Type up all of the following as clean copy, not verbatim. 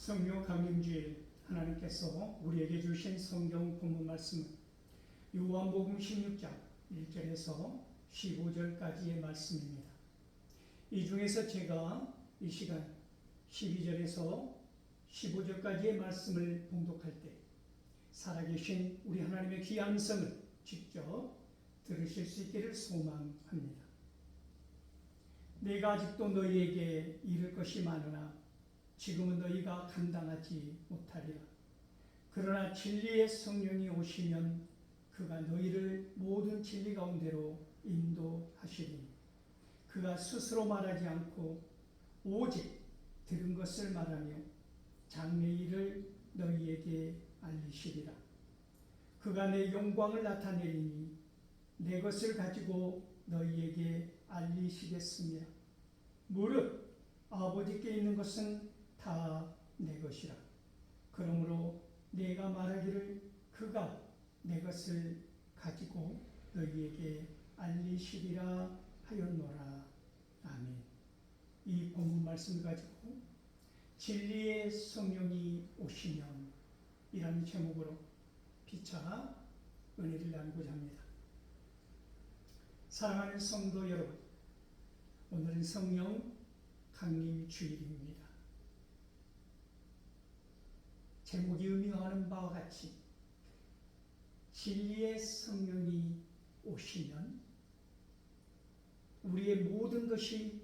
성령 강림주일 하나님께서 우리에게 주신 성경 본문 말씀은 요한복음 16장 1절에서 15절까지의 말씀입니다. 이 중에서 제가 이 시간 12절에서 15절까지의 말씀을 봉독할 때 살아계신 우리 하나님의 귀한 음성을 직접 들으실 수 있기를 소망합니다. 내가 아직도 너희에게 이를 것이 많으나 지금은 너희가 감당하지 못하리라. 그러나 진리의 성령이 오시면 그가 너희를 모든 진리 가운데로 인도하시리니 그가 스스로 말하지 않고 오직 들은 것을 말하며 장래 일을 너희에게 알리시리라. 그가 내 영광을 나타내리니 내 것을 가지고 너희에게 알리시겠으며 무릇 아버지께 있는 것은 다 내 것이라. 그러므로 내가 말하기를 그가 내 것을 가지고 너희에게 알리시리라 하였노라. 아멘. 이 본문 말씀을 가지고 진리의 성령이 오시면 이라는 제목으로 피차 은혜를 나누고자 합니다. 사랑하는 성도 여러분, 오늘은 성령 강림 주일입니다. 제목이 의미하는 바와 같이 진리의 성령이 오시면 우리의 모든 것이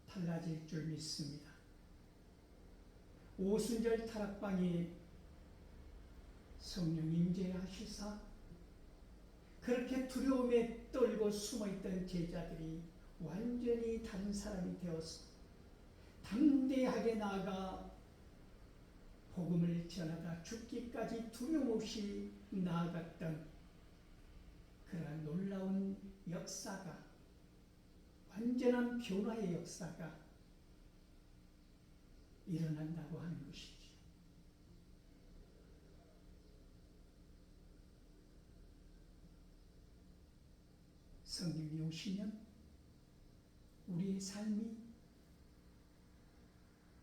달라질 줄 믿습니다. 오순절 타락방에 성령 임재하시사 그렇게 두려움에 떨고 숨어있던 제자들이 완전히 다른 사람이 되어서 담대하게 나아가 복음을 전하다 죽기까지 두려움 없이 나아갔던 그러한 놀라운 역사가, 완전한 변화의 역사가 일어난다고 하는 것이죠. 성령이 오시면 우리의 삶이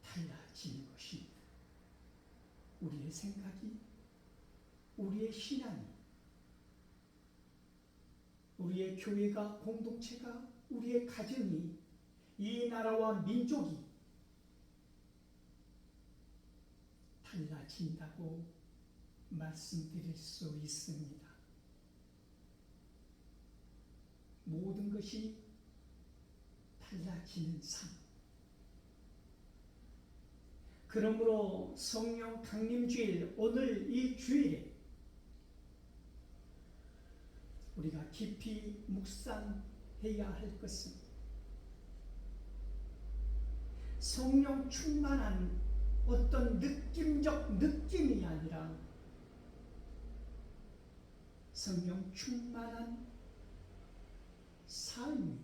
달라지는 것입니다. 우리의 생각이, 우리의 신앙이, 우리의 교회가, 공동체가, 우리의 가정이, 이 나라와 민족이 달라진다고 말씀드릴 수 있습니다. 모든 것이 달라지는 삶. 그러므로 성령 강림주일, 오늘 이 주일에 우리가 깊이 묵상해야 할 것은 성령 충만한 어떤 느낌적 느낌이 아니라 성령 충만한 삶이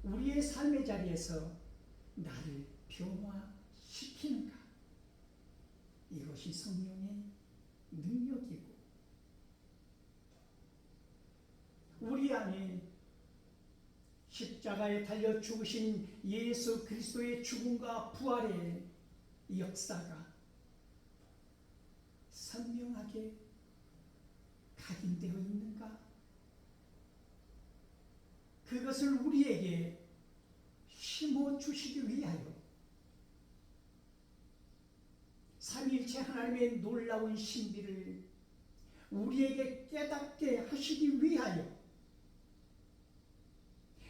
우리의 삶의 자리에서 나를 변화시키는가? 이것이 성령의 능력이고 우리 안에 십자가에 달려 죽으신 예수 그리스도의 죽음과 부활의 역사가 선명하게 각인되어 있는가? 그것을 우리에게 심어주시기 위하여 삼위일체 하나님의 놀라운 신비를 우리에게 깨닫게 하시기 위하여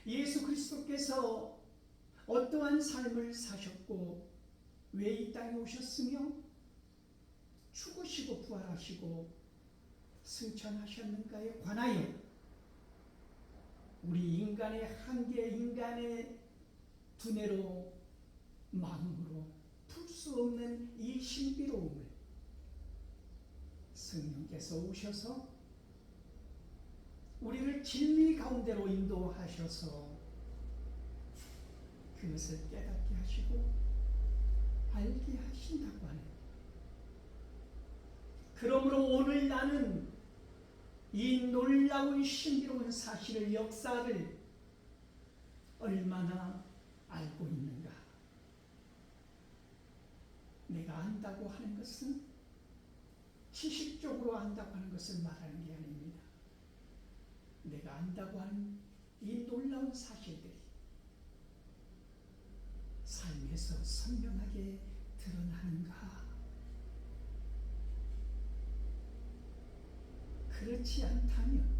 예수 그리스도께서 어떠한 삶을 사셨고 왜 이 땅에 오셨으며 죽으시고 부활하시고 승천하셨는가에 관하여 우리 인간의 한계, 인간의 두뇌로 마음으로 풀 수 없는 이 신비로움을 성령께서 오셔서 우리를 진리 가운데로 인도하셔서 그것을 깨닫게 하시고 알게 하신다고 하는. 그러므로 오늘 나는 이 놀라운 신비로운 사실을, 역사를 얼마나 알고 있는가? 내가 안다고 하는 것은 지식적으로 안다고 하는 것을 말하는 게 아닙니다. 내가 안다고 하는 이 놀라운 사실들이 삶에서 선명하게 드러나는가? 그렇지 않다면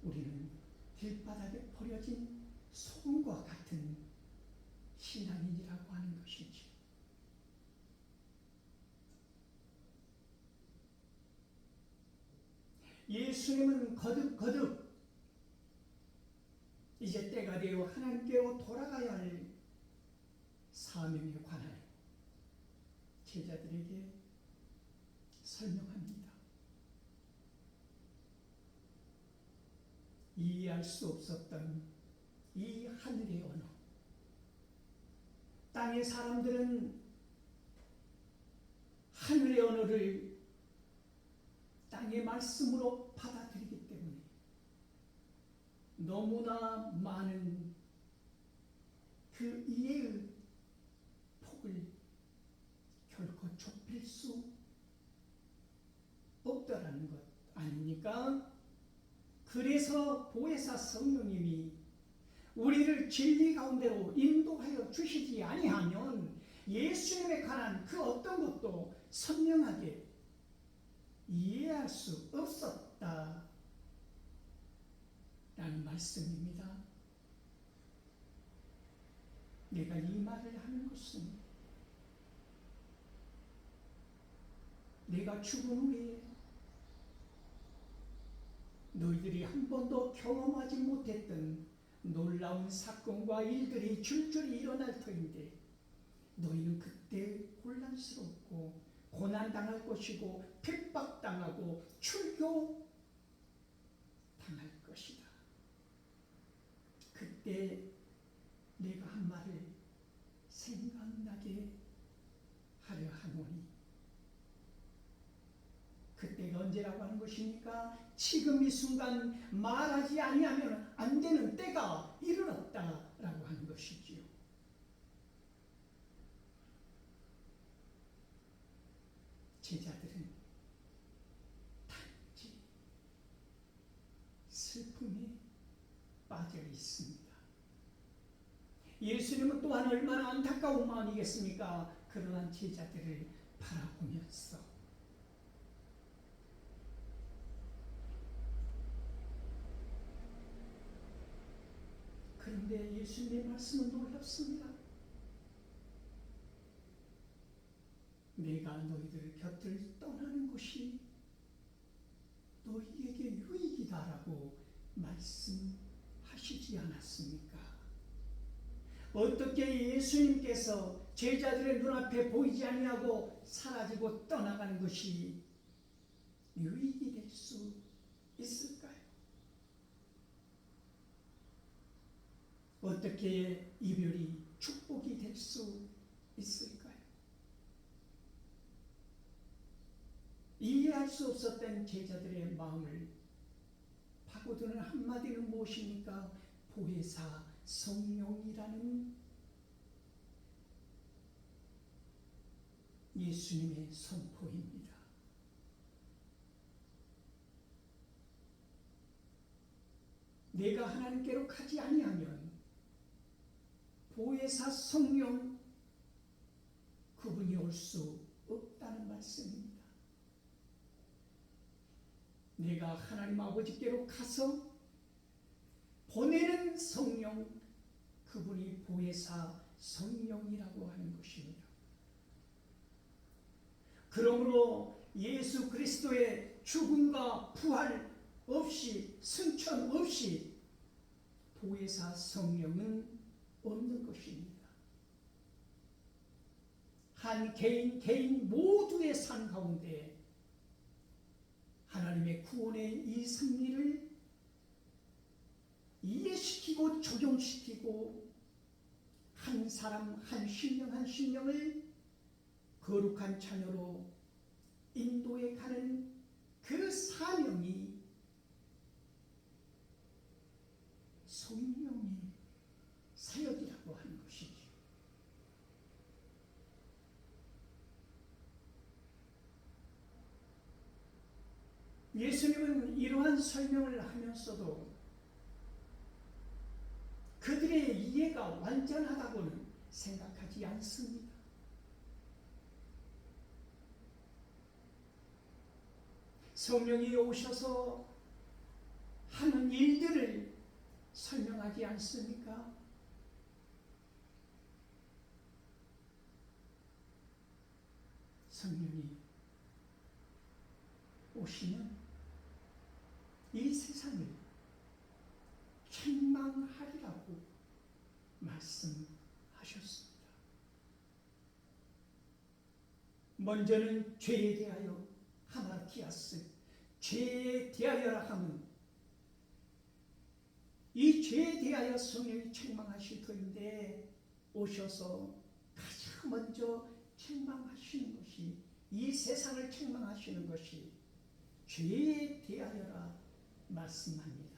우리는 길바닥에 버려진 소금과 같은 신앙인이라고 하는 것이지. 예수님은 거듭 이제 때가 되어 하나님께로 돌아가야 할 사명에 관하여 제자들에게 설명합니다. 이해할 수 없었던 이 하늘의 언어, 땅의 사람들은 하늘의 언어를 땅의 말씀으로 받아들이기 때문에 너무나 많은 그 이해의 폭을 결코 좁힐 수 없다라는 것 아닙니까? 그래서 보혜사 성령님이 우리를 진리 가운데로 인도하여 주시지 아니하면 예수님에 관한 그 어떤 것도 선명하게 이해할 수 없었다라는 말씀입니다. 내가 이 말을 하는 것은 내가 죽은 후에 너희들이 한 번도 경험하지 못했던 놀라운 사건과 일들이 줄줄이 일어날 터인데 너희는 그때 혼란스럽고 고난당할 것이고 핍박당하고 출교당할 것이다. 그때 내가 한 말을 생각나게 하려 하노니 그때가 언제라고 하는 것입니까? 지금 이 순간 말하지 아니하면 안 되는 때가 이르렀다라고 하는 것이지요. 제자들은 단지 슬픔에 빠져 있습니다. 예수님은 또한 얼마나 안타까운 마음이겠습니까? 그러한 제자들을 바라보면서 그런데 예수님의 말씀은 놀랍습니다. 내가 너희들 곁을 떠나는 것이 너희에게 유익이다라고 말씀하시지 않았습니까? 어떻게 예수님께서 제자들의 눈앞에 보이지 아니하고 사라지고 떠나가는 것이 유익이 될 수 있을까요? 어떻게 이별이 축복이 될 수 있을까요? 이해할 수 없었던 제자들의 마음을 파고드는 한마디는 무엇입니까? 보혜사 성령이라는 예수님의 선포입니다. 내가 하나님께로 가지 아니하면 보혜사 성령 그분이 올 수 없다는 말씀입니다. 내가 하나님 아버지께로 가서 보내는 성령 그분이 보혜사 성령이라고 하는 것입니다. 그러므로 예수 그리스도의 죽음과 부활 없이 승천 없이 보혜사 성령은 없는 것입니다. 한 개인 모두의 삶 가운데 하나님의 구원의 이 승리를 이해시키고 적용시키고 한 사람 한 심령을 거룩한 자녀로 인도해 가는 그 사명이 성령의 예수님은 이러한 설명을 하면서도 그들의 이해가 완전하다고는 생각하지 않습니다. 성령이 오셔서 하는 일들을 설명하지 않습니까? 성령이 오시면 이 세상을 책망하리라고 말씀하셨습니다. 먼저는 죄에 대하여 하마르티아스, 죄에 대하여라 하면 이 죄에 대하여 성령이 책망하실 터인데 오셔서 가장 먼저 책망하시는 것이, 이 세상을 책망하시는 것이 죄에 대하여라 말씀합니다.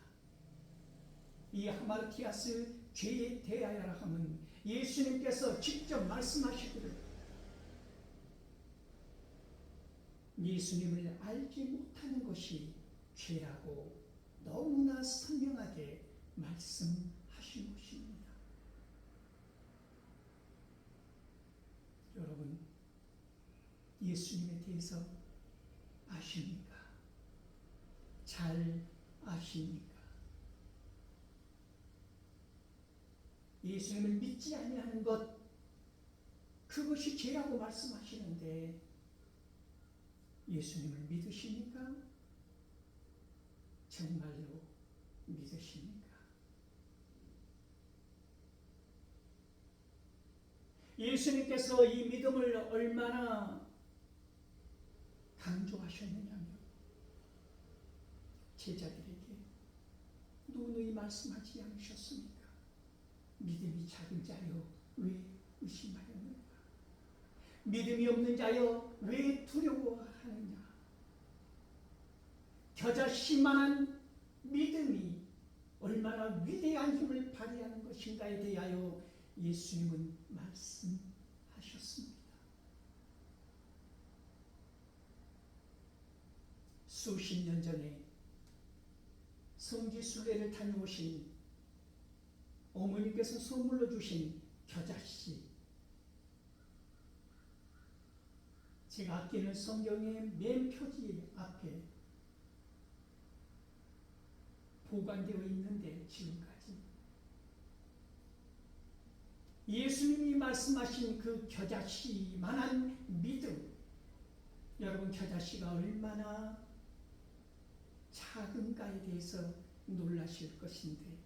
이 하마르티아스, 죄에 대하여라 하면 예수님께서 직접 말씀하시기를 예수님을 알지 못하는 것이 죄라고 너무나 선명하게 말씀하신 것입니다. 여러분, 예수님에 대해서 아십니까? 잘 아십니까? 예수님을 믿지 아니하는 것, 그것이 죄라고 말씀하시는데 예수님을 믿으십니까? 정말로 믿으십니까? 예수님께서 이 믿음을 얼마나 강조하셨느냐면 제자들에게 누누이 말씀하지 않으셨습니까? 믿음이 작은 자여 왜 의심하였는가? 믿음이 없는 자여 왜 두려워하느냐? 겨자씨만한 믿음이 얼마나 위대한 힘을 발휘하는 것인가에 대하여 예수님은 말씀하셨습니다. 수십 년 전에 성지순례를 다녀오신 어머니께서 선물로 주신 겨자씨, 제가 아끼는 성경의 맨 표지 앞에 보관되어 있는데 지금까지 예수님이 말씀하신 그 겨자씨만한 믿음, 여러분 겨자씨가 얼마나 작은가에 대해서 놀라실 것인데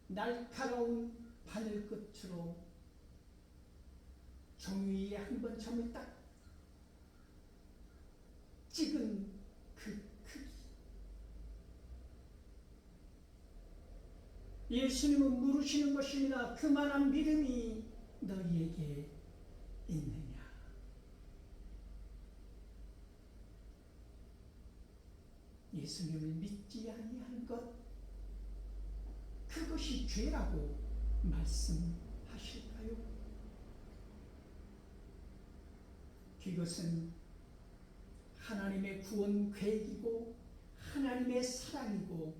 날카로운 바늘 끝으로 종이 위에 한 번 점을 딱 찍은 그 크기, 예수님은 물으시는 것입니다. 그만한 믿음이 너희에게 있느냐? 예수님을 믿지 아니하는 것, 그것이 죄라고 말씀하실까요? 그것은 하나님의 구원 계획이고 하나님의 사랑이고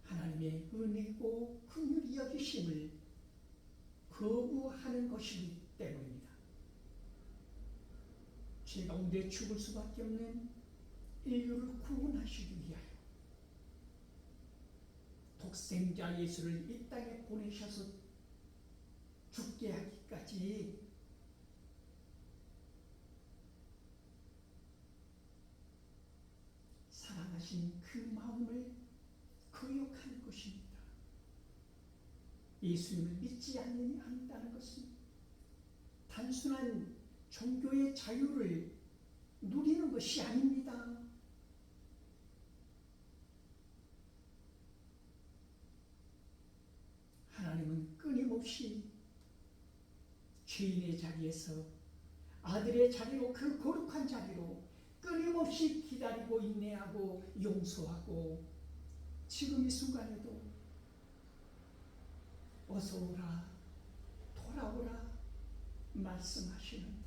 하나님의 은혜고 긍휼히 여기심을 거부하는 것이기 때문입니다. 죄 가운데 죽을 수밖에 없는 인류를 구원하시기 위하여 독생자 예수를 이 땅에 보내셔서 죽게 하기까지 사랑하신 그 마음을 거역하는 것입니다. 예수님을 믿지 않는다는 것은 단순한 종교의 자유를 누리는 것이 아닙니다. 하나님은 끊임없이 죄인의 자리에서 아들의 자리로, 그 거룩한 자리로 끊임없이 기다리고 인내하고 용서하고 지금 이 순간에도 어서 오라, 돌아오라 말씀하시는데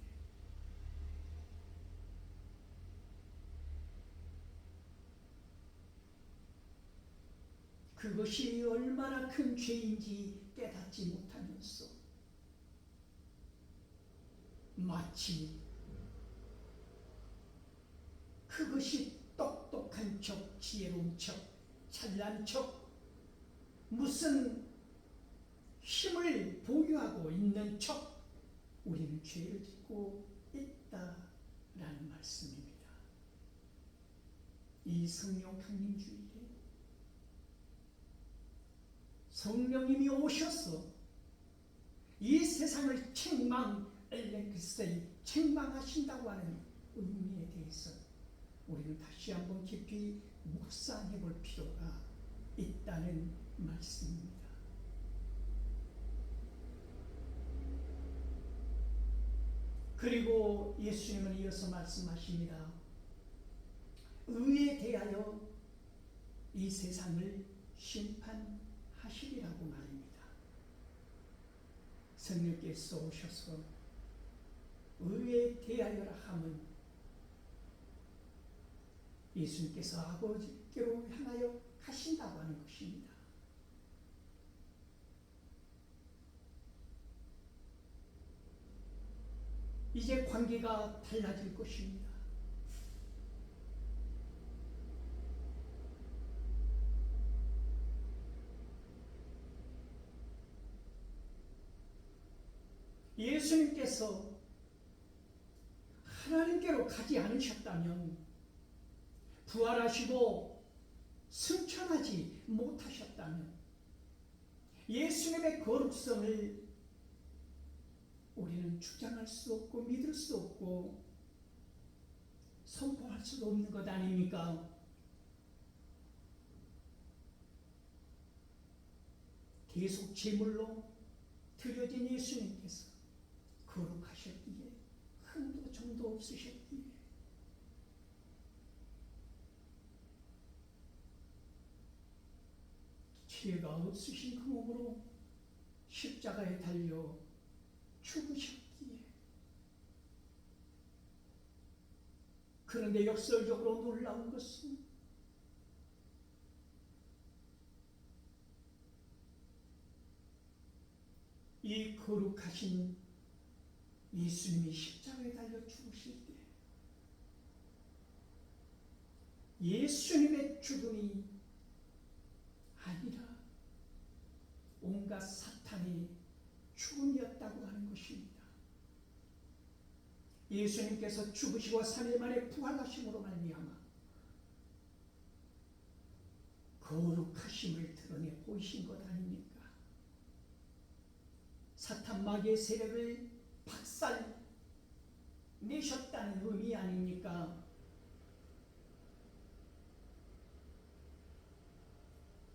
그것이 얼마나 큰 죄인지 깨닫지 못하면서 마치 그것이 똑똑한 척, 지혜로운 척, 잘난 척, 무슨 힘을 보유하고 있는 척 우리는 죄를 짓고 있다라는 말씀입니다. 이 성령 강림주일에 성령님이 오셔서 이 세상을 책망하신다고 하는 의미에 대해서 우리는 다시 한번 깊이 묵상해 볼 필요가 있다는 말씀입니다. 그리고 예수님은 이어서 말씀하십니다. 의에 대하여 이 세상을 심판하시리라고 말입니다. 성령께서 오셔서 의에 대하여라 함은 예수님께서 아버지께로 향하여 가신다고 하는 것입니다. 이제 관계가 달라질 것입니다. 예수님께서 하나님께로 가지 않으셨다면, 부활하시고 승천하지 못하셨다면 예수님의 거룩성을 우리는 주장할 수 없고 믿을 수 없고 선포할 수도 없는 것 아닙니까? 계속 제물로 드려진 예수님께서 거룩하셨기에 흠도 점도 없으셨기에 죄가 없으신 그 몸으로 십자가에 달려 죽으셨기에, 그런데 역설적으로 놀라운 것은 이 거룩하신 예수님이 십자가에 달려 죽으실 때 예수님의 죽음이 아니라 온갖 사탄의 죽음이었다고 하는 것입니다. 예수님께서 죽으시고 3일 만에 부활하심으로 말미암아 거룩하심을 드러내 보이신 것 아닙니까? 사탄 마귀의 세력을 박살 내셨다는 의미 아닙니까?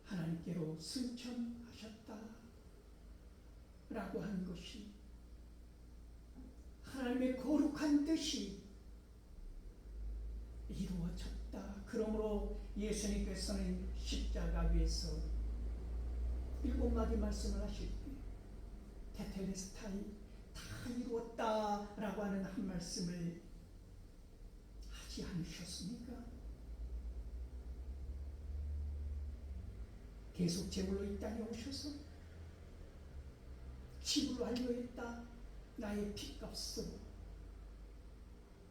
하나님께로 승천하셨다 라고 하는 것이 하나님의 거룩한 뜻이 이루어졌다. 그러므로 예수님께서는 십자가 위에서 7마디 말씀을 하실 때 테텔레스타이 다 이루었다 라고 하는 한 말씀을 하지 않으셨습니까? 계속 제물로 이 땅에 오셔서 집을 완료했다. 나의 피값으로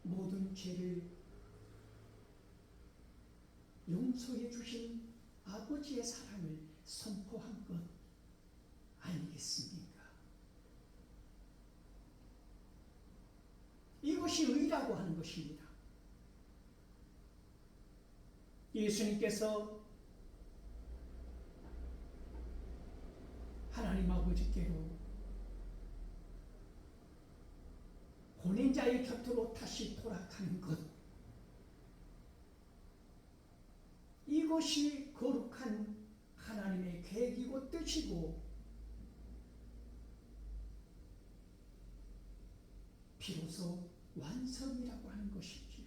모든 죄를 용서해 주신 아버지의 사랑을 선포한 것 아니겠습니까? 이것이 의라고 하는 것입니다. 예수님께서 하나님 아버지께로 보낸 자의 곁으로 다시 돌아가는 것, 이것이 거룩한 하나님의 계획이고 뜻이고 비로소 완성이라고 하는 것이지요.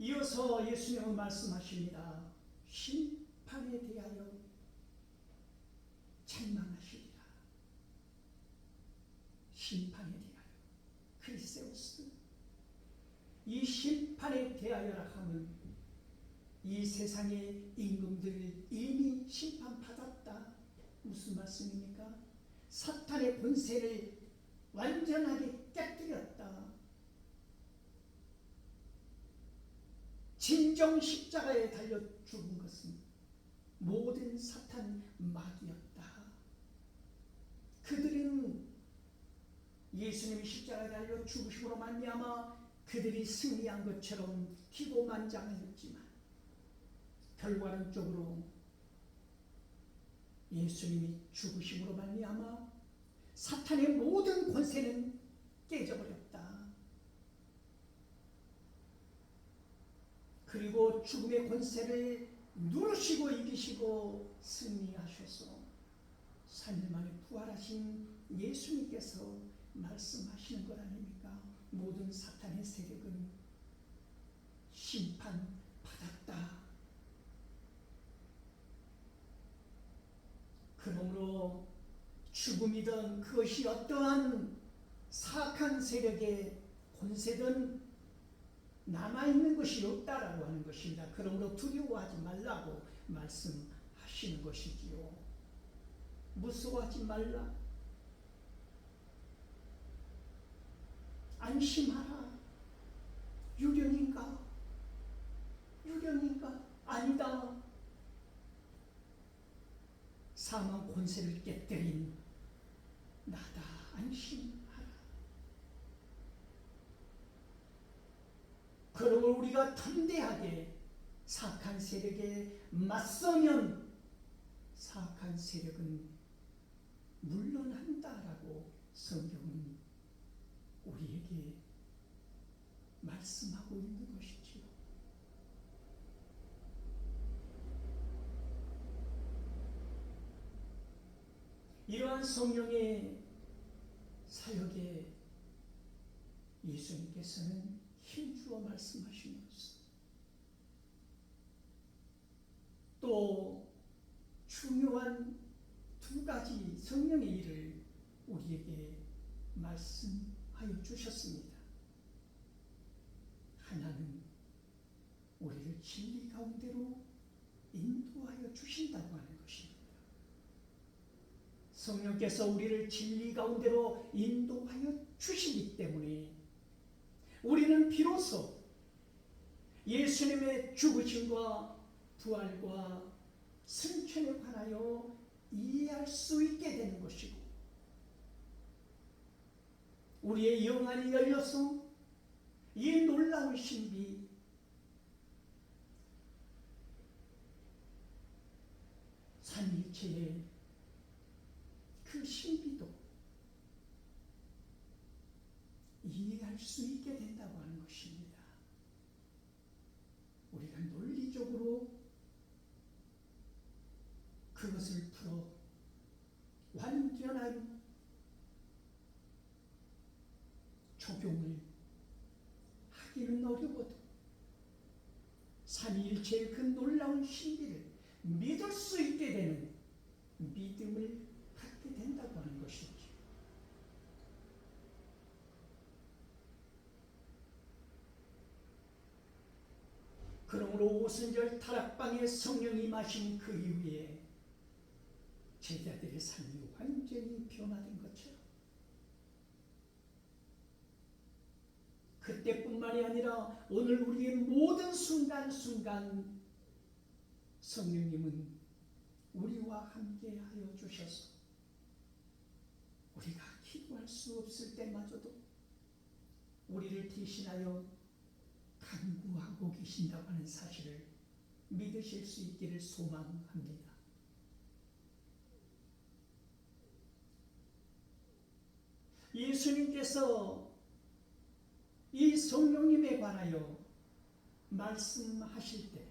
이어서 예수님은 말씀하십니다. 심판에 대하여 책망하시리라. 심판에 대하여, 크리세우스, 이 심판에 대하여라 하면 이 세상의 임금들 이미 심판받았다. 무슨 말씀입니까? 사탄의 권세를 완전하게 깨뜨렸다. 진정 십자가에 달려 죽은 것은 모든 사탄 마귀였다. 그들은 예수님이 십자가에 달려 죽으심으로 말미암아 그들이 승리한 것처럼 기고만장하였지만 결과론적으로 예수님이 죽으심으로 말미암아 사탄의 모든 권세는 깨져버렸다. 그리고 죽음의 권세를 누르시고 이기시고 승리하셔서 3일 만에 부활하신 예수님께서 말씀하시는 것 아닙니까? 모든 사탄의 세력은 심판받았다. 그러므로 죽음이든 그것이 어떠한 사악한 세력의 권세든 남아있는 것이 없다라고 하는 것입니다. 그러므로 두려워하지 말라고 말씀하시는 것이지요. 무서워하지 말라. 안심하라. 유령인가? 유령인가? 아니다. 사망 권세를 깨뜨린 나다. 안심하라. 그러므로 우리가 담대하게 사악한 세력에 맞서면 사악한 세력은 물러난다라고 성경은 우리에게 말씀하고 있는 것이지요. 이러한 성령의 사역에 예수님께서는 힘주어 말씀하시면서 또 중요한 두 가지 성령의 일을 우리에게 말씀하여 주셨습니다. 하나는 우리를 진리 가운데로 인도하여 주신다고 하는 것입니다. 성령께서 우리를 진리 가운데로 인도하여 주시기 때문에 우리는 비로소 예수님의 죽으심과 부활과 승천에 관하여 이해할 수 있게 되는 것이고 우리의 영안이 열려서 이 놀라운 신비 삼위일체의 그 신비도 이해할 수 있게 된다고 하는 것입니다. 우리가 논리적으로 그것을 풀어 완전한 적용을 하기는 어려워도 삼위일체의 그 놀라운 신비를 믿을 수 있게 되는 믿음을 갖게 된다고 하는 것이죠. 그러므로 오순절 타락방에 성령이 임하신 그 이후에 제자들의 삶이 완전히 변화된 것처럼 그때뿐만이 아니라 오늘 우리의 모든 순간순간 성령님은 우리와 함께 하여 주셔서 우리가 기도할 수 없을 때마저도 우리를 대신하여 간구하고 계신다고 하는 사실을 믿으실 수 있기를 소망합니다. 예수님께서 이 성령님에 관하여 말씀하실 때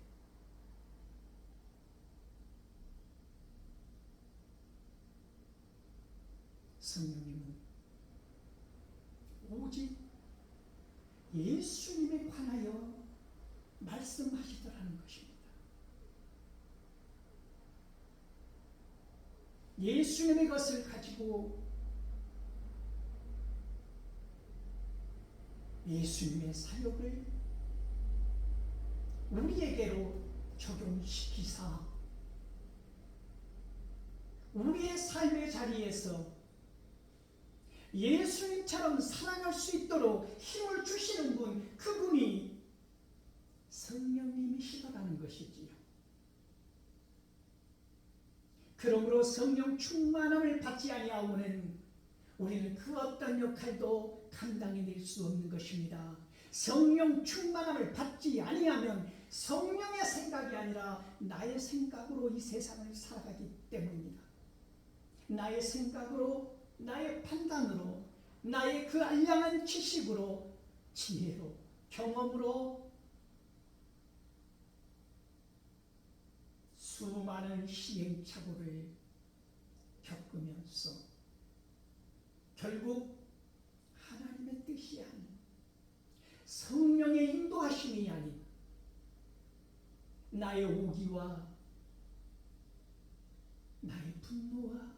성령님은 오직 예수님에 관하여 말씀하시더라는 것입니다. 예수님의 것을 가지고 예수님의 사역을 우리에게로 적용시키사 우리의 삶의 자리에서 예수님처럼 살아갈 수 있도록 힘을 주시는 분, 그분이 성령님이시라는 것이지요. 그러므로 성령 충만함을 받지 아니하고는 우리는 그 어떤 역할도 감당해낼 수 없는 것입니다. 성령 충만함을 받지 아니하면 성령의 생각이 아니라 나의 생각으로 이 세상을 살아가기 때문입니다. 나의 생각으로, 나의 판단으로, 나의 그 알량한 지식으로, 지혜로, 경험으로 수많은 시행착오를 겪으면서 결국 하나님의 뜻이 아닌 성령의 인도하심이 아닌 나의 오기와 나의 분노와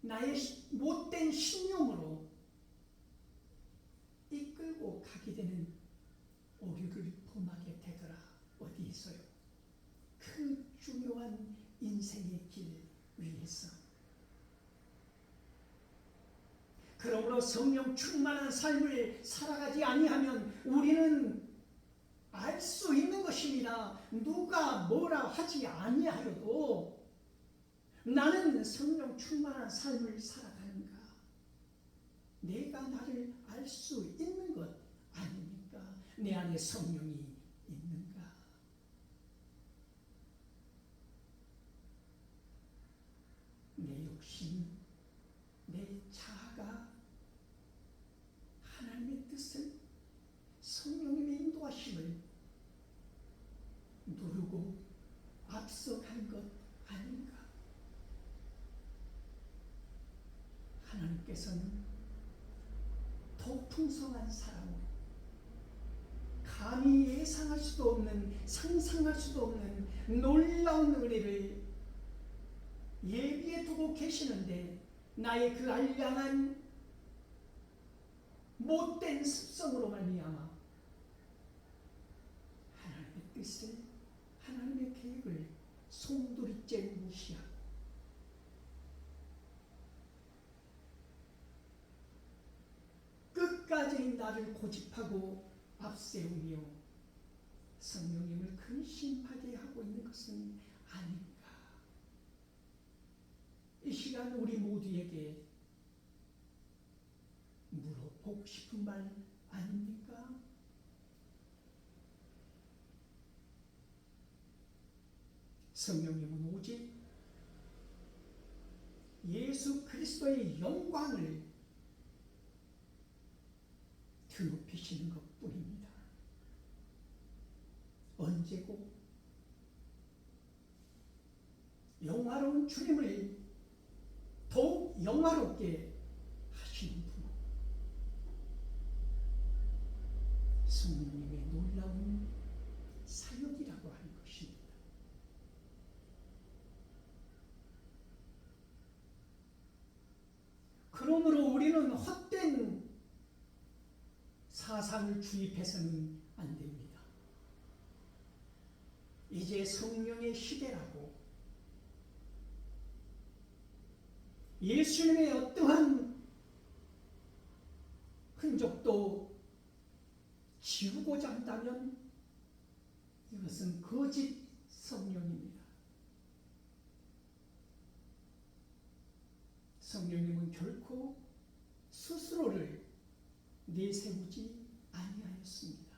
나의 못된 신용으로 이끌고 가게 되는 오류를 범하게 되더라. 어디 있어요? 그 중요한 인생의 길 위에서. 그러므로 성령 충만한 삶을 살아가지 아니하면 우리는 알 수 있는 것입니다. 누가 뭐라 하지 아니하여도 나는 성령 충만한 삶을 살아가는가? 내가 나를 알 수 있는 것 아닙니까? 내 안에 성령이 있는가? 내 욕심, 내 자아가 하나님의 뜻을, 성령님의 인도하심을 누르고 앞서간 것 아닌가? 하나님께서는 더 풍성한 사랑으로 감히 예상할 수도 없는, 상상할 수도 없는 놀라운 은혜를 예비해 두고 계시는데 나의 그 알량한 못된 습성으로 말미암아 하나님의 뜻을, 하나님의 계획을 송두리째 무시하고 끝까지 나를 고집하고 앞세우며 성령님을 근심하게 하고 있는 것은 아닌가? 이 시간 우리 모두에게 물어보고 싶은 말 아닙니까? 성령님은 오직 예수 그리스도의 영광을 드높이시는 것뿐입니다. 언제고 영화로운 주님을 더욱 영화롭게 하시는 분, 성령님의 놀라운 사역이라고 하는 것입니다. 그러므로 우리는 헛된 사상을 주입해서는 안 됩니다. 이제 성령의 시대라고 예수님의 어떠한 흔적도 지우고자 한다면 이것은 거짓 성령입니다. 성령님은 결코 스스로를 내세우지 아니하였습니다.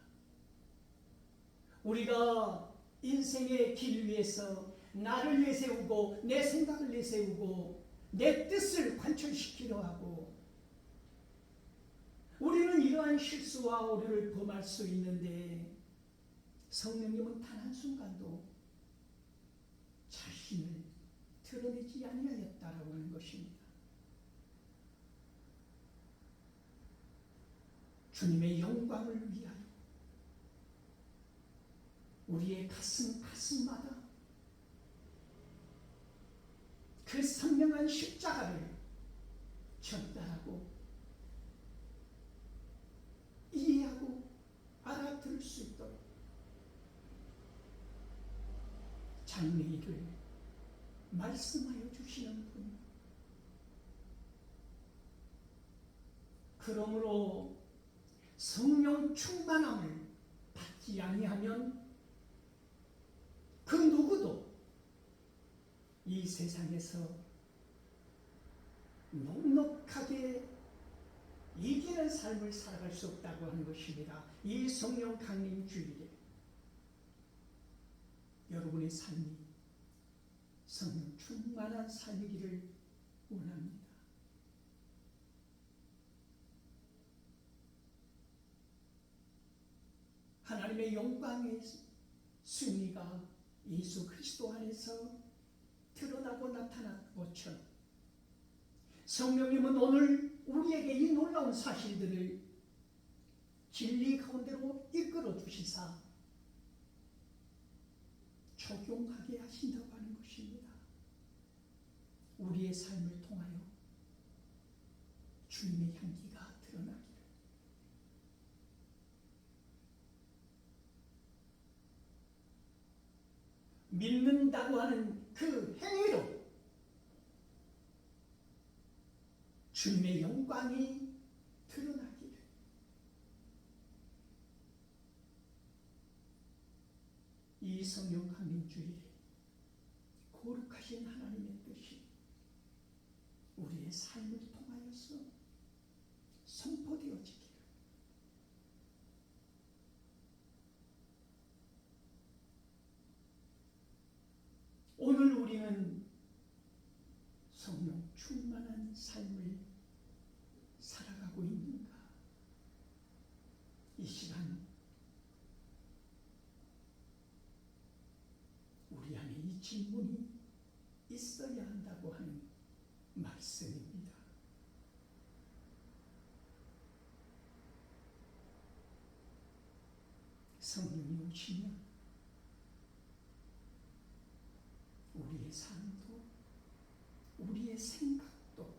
우리가 인생의 길 위에서 나를 내세우고 내 생각을 내세우고 내 뜻을 관철시키려 하고 우리는 이러한 실수와 오류를 범할 수 있는데 성령님은 단 한순간도 자신을 드러내지 아니하였다라고 하는 것입니다. 주님의 영광을 위하여 우리의 가슴마다 그 선명한 십자가를 전달하고 이해하고 알아들을 수 있도록 장래일을 말씀하여 주시는 분. 그러므로 성령 충만함을 받지 아니하면 그 누구도 이 세상에서 넉넉하게 이기는 삶을 살아갈 수 없다고 하는 것입니다. 이 성령 강림 주일에 여러분의 삶이 성령 충만한 삶이기를 원합니다. 하나님의 영광의 승리가 예수 그리스도 안에서 드러나고 나타난 것처럼 성령님은 오늘 우리에게 이 놀라운 사실들을 진리 가운데로 이끌어 주시사 적용하게 하신다고 하는 것입니다. 우리의 삶을 통하여 주님의 향기가 드러나기를. 믿는다고 하는 그 행위로 주님의 영광이 드러나기를. 이 성령 강림 주일에 거룩하신 하나님의 뜻이 우리의 삶을 통하여서 선포되어지기를. 오늘 우리는 성령 충만한 삶을 살아가고 있는가? 이 시간 우리 안에 이 질문이 있어야 한다고 하는 말씀입니다. 성령이 오시면 우리의 삶도, 우리의 생각도,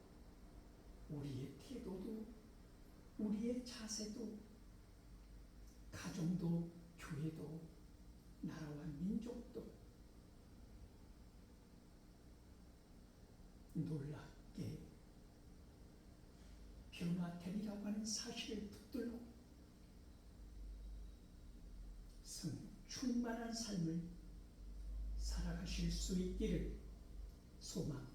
우리의 태도도, 우리의 자세도, 가정도, 교회도, 나라와 민족도 놀랍게 변화되리라고 하는 사실을 붙들고 충만한 삶을 살아가실 수 있기를 소망